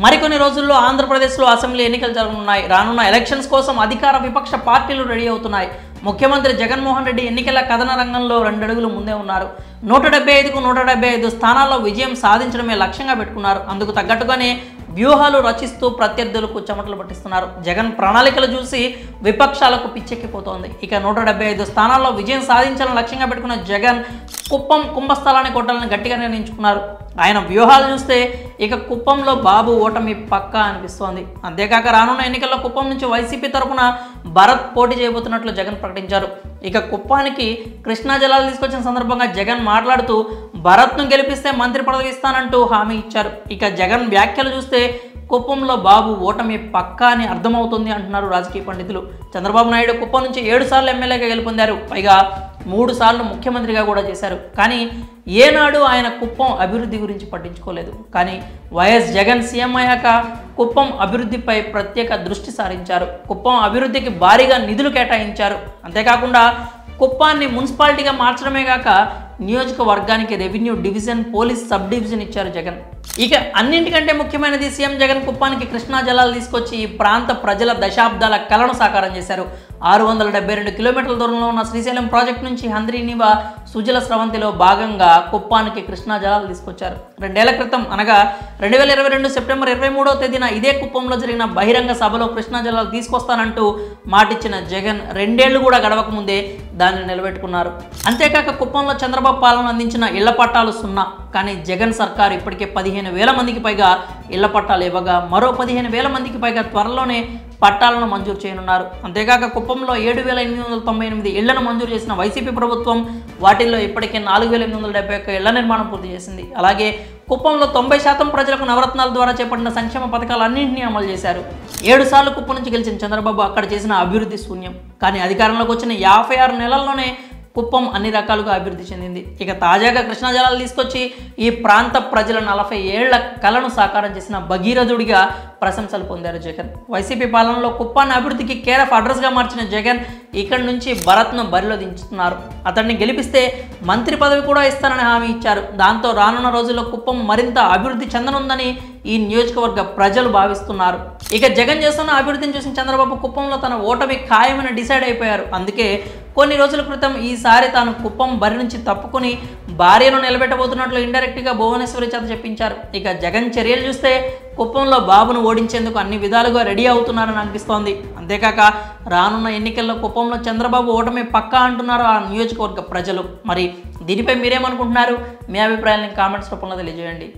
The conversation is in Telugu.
మరికొన్ని రోజుల్లో ఆంధ్రప్రదేశ్లో అసెంబ్లీ ఎన్నికలు జరగనున్నాయి. రానున్న ఎలక్షన్స్ కోసం అధికార విపక్ష పార్టీలు రెడీ అవుతున్నాయి. ముఖ్యమంత్రి జగన్మోహన్ రెడ్డి ఎన్నికల కథన రంగంలో 2 అడుగులు ముందే ఉన్నారు. 175కు 175 స్థానాల్లో విజయం సాధించడమే లక్ష్యంగా పెట్టుకున్నారు. అందుకు తగ్గట్టుగానే వ్యూహాలు రచిస్తూ ప్రత్యర్థులకు చెమటలు పట్టిస్తున్నారు. జగన్ ప్రణాళికలు చూసి విపక్షాలకు పిచ్చెక్కిపోతోంది. ఇక 175 స్థానాల్లో విజయం సాధించాలని లక్ష్యంగా పెట్టుకున్న జగన్ కుప్పం కుంభస్థలాన్ని కొట్టాలని గట్టిగా నిర్ణయించుకున్నారు. ఆయన వ్యూహాలు చూస్తే ఇక కుప్పంలో బాబు ఓటమి పక్కా అనిపిస్తోంది. అంతేకాక రానున్న ఎన్నికల్లో కుప్పం నుంచి వైసీపీ తరఫున భరత్ పోటీ చేయబోతున్నట్లు జగన్ ప్రకటించారు. ఇక కుప్పానికి కృష్ణా జలాలు తీసుకొచ్చిన సందర్భంగా జగన్ మాట్లాడుతూ భరత్ను గెలిపిస్తే మంత్రి పదవి ఇస్తానంటూ హామీ ఇచ్చారు. ఇక జగన్ వ్యాఖ్యలు చూస్తే కుప్పంలో బాబు ఓటమి పక్కా అని అర్థమవుతుంది అంటున్నారు రాజకీయ పండితులు. చంద్రబాబు నాయుడు కుప్పం నుంచి 7 సార్లు ఎమ్మెల్యేగా గెలుపొందారు. పైగా 3 సార్లు ముఖ్యమంత్రిగా కూడా చేశారు. కానీ ఏనాడు ఆయన కుప్పం అభివృద్ధి గురించి పట్టించుకోలేదు. కానీ వైఎస్ జగన్ సీఎం అయ్యాక కుప్పం అభివృద్ధిపై ప్రత్యేక దృష్టి సారించారు. కుప్పం అభివృద్ధికి భారీగా నిధులు కేటాయించారు. అంతేకాకుండా కుప్పాన్ని మున్సిపాలిటీగా మార్చడమే కాక నియోజకవర్గానికి revenue division, police sub division ఇచ్చారు జగన్. ఇక అన్నింటికంటే ముఖ్యమైనది సీఎం జగన్ కుప్పానికి కృష్ణా జలాలు తీసుకొచ్చి ఈ ప్రాంత ప్రజల దశాబ్దాల కలను సాకారం చేశారు. 672 కిలోమీటర్ల దూరంలో ఉన్న శ్రీశైలం ప్రాజెక్టు నుంచి హంద్రీనివా సుజల స్రవంతిలో భాగంగా కుప్పానికి కృష్ణా జలాలు తీసుకొచ్చారు. 2 ఏళ్ల క్రితం అనగా 2022 సెప్టెంబర్ 23వ తేదీన ఇదే కుప్పంలో జరిగిన బహిరంగ సభలో కృష్ణా జలాలు తీసుకొస్తానంటూ మాటిచ్చిన జగన్ 2 ఏళ్లు కూడా గడవక ముందే దాన్ని నిలబెట్టుకున్నారు. అంతేకాక కుప్పంలో చంద్రబాబు పాలన అందించిన ఇళ్ల పట్టాలు 0. కానీ జగన్ సర్కార్ ఇప్పటికే 15,000 మందికి పైగా ఇళ్ల పట్టాలు ఇవ్వగా మరో 15,000 మందికి పైగా త్వరలోనే పట్టాలను మంజూరు చేయనున్నారు. అంతేకాక కుప్పంలో 7,898 ఇళ్లను మంజూరు చేసిన వైసీపీ ప్రభుత్వం వాటిల్లో ఇప్పటికే 4,871 ఇళ్ల నిర్మాణం పూర్తి చేసింది. అలాగే కుప్పంలో 90% ప్రజలకు నవరత్నాల ద్వారా చేపట్టిన సంక్షేమ పథకాలన్నింటినీ అమలు చేశారు. 7 సార్లు కుప్పం నుంచి గెలిచిన చంద్రబాబు అక్కడ చేసిన అభివృద్ధి శూన్యం. కానీ అధికారంలోకి వచ్చిన 56 నెలల్లోనే కుప్పం అన్ని రకాలుగా అభివృద్ధి చెందింది. ఇక తాజాగా కృష్ణా జలాలు తీసుకొచ్చి ఈ ప్రాంత ప్రజల 40 ఏళ్ల కలను సాకారం చేసిన భగీరథుడిగా ప్రశంసలు పొందారు జగన్. వైసీపీ పాలనలో కుప్పాన్ని అభివృద్ధికి కేర్ ఆఫ్ అడ్రస్గా మార్చిన జగన్ ఇక్కడి నుంచి భరత్ను బరిలో దించుతున్నారు. అతన్ని గెలిపిస్తే మంత్రి పదవి కూడా ఇస్తానని హామీ ఇచ్చారు. దాంతో రానున్న రోజుల్లో కుప్పం మరింత అభివృద్ధి చెందనుందని ఈ నియోజకవర్గ ప్రజలు భావిస్తున్నారు. ఇక జగన్ చేస్తున్న అభివృద్ధిని చూసిన చంద్రబాబు కుప్పంలో తన ఓటమి ఖాయమని డిసైడ్ అయిపోయారు. అందుకే కొన్ని రోజుల క్రితం ఈసారి తాను కుప్పం బరి నుంచి తప్పుకుని భార్యను నిలబెట్టబోతున్నట్లు ఇండైరెక్ట్గా భువనేశ్వరి చేత చెప్పించారు. ఇక జగన్ చర్యలు చూస్తే కుప్పంలో బాబును ఓడించేందుకు అన్ని విధాలుగా రెడీ అవుతున్నారని అనిపిస్తోంది. అంతేకాక రానున్న ఎన్నికల్లో కుప్పంలో చంద్రబాబు ఓటమి పక్కా అంటున్నారు ఆ నియోజకవర్గ ప్రజలు. మరి దీనిపై మీరేమనుకుంటున్నారు? మీ అభిప్రాయాలను కామెంట్స్ రూపంలో తెలియజేయండి.